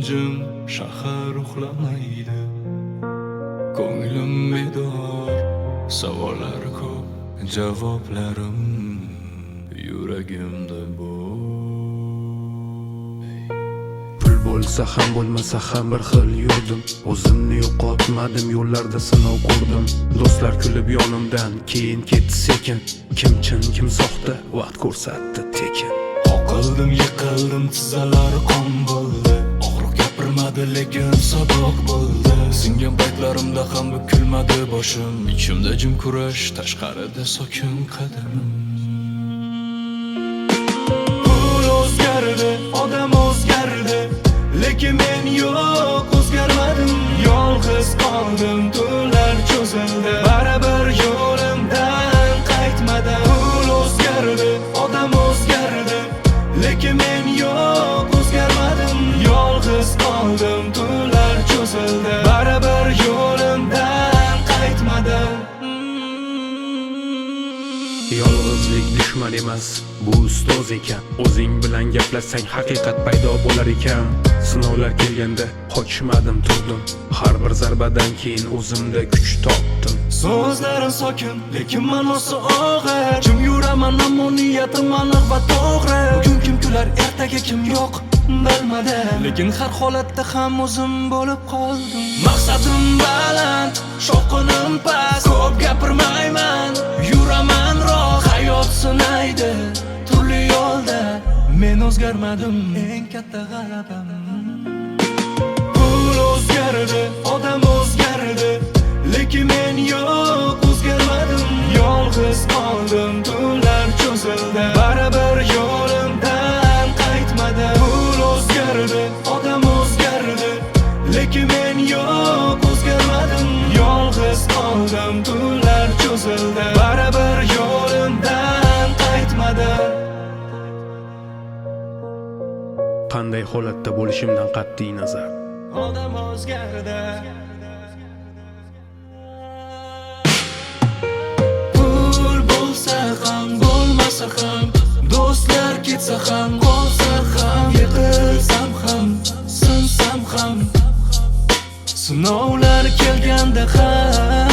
jim shahar uxlamaydi. Ko'nglim bedor, savollar ko'p, javoblarim yuragimda Pul bo'lsa ham bo'lmasa ham bir xil yurdim. O'zimni yo'qotmadim, yo'llarda sinov ko'rdim. Do'stlar kulib yonimdan, keyin ketdi sekin. Kim chin, kim soxta, vaqt ko'rsatdi tekin. Qoqildim, yiqildim, tizzalari qon bo'ldi. Og'riq gapirmadi, lekin saboq bo'ldi. Singan paytlarimda ham bukilmadi boshim. Ichimda jim kurash, tashqarida sokin qadamim. Pul o'zgardi, odam o'zgardi, lekin men yo'q, o'zgarmadim. Yolg'iz qoldim, tunlar cho'zildi, baribir yo'limdan qaytmadim. Pul o'zgardi, odam o'zgardi, lekin men yo'q, o'zgarmadim. Yolg'iz qoldim, tunlar cho'zildi, baribir yo'limdan qaytmadim. Yolg'izlik dushman emas, bu ustoz ekan. O'zing bilan gaplashsang haqiqat paydo bo'lar ekan. Sinovlar kelganda qochmadim, turdim. Har bir zarbadan keyin o'zimda kuch topdim. So'zlarim sokin, lekin ma'nosi og'ir. Jim yuraman, ammo niyatim aniq va to'g'ri. Bugun kim kular, ertaga kim yo'q bilmadim, lekin har holatda ham o'zim bo'lib qoldim. Maqsadim baland, shovqinim past, ko'p gapirmayman, yuraman rost. Hayot sinaydi turli yo'lda, men o'zgarmadim, eng katta g'alabam. Pul o'zgardi, odam o'zgardi, lekin men yo'q, o'zgarmadim. Yolg'iz qoldim, tunlar cho'zildi, baribir yo'limdan qaytmadim. Pul o'zgardi, odam o'zgardi, lekin men yo'q, o'zgarmadim. Yolg'iz qoldim, tunlar cho'zildi, baribir yo'limdan qaytmadim. Qanday holatda bo'lishimdan qat'iy nazar, Odam o'zgardi. Pul bo'lsa ham, bo'lmasa ham, do'stlar ketsa ham, qolsa ham, yiqilsam ham, sinsam ham, sinovlar kelganda ham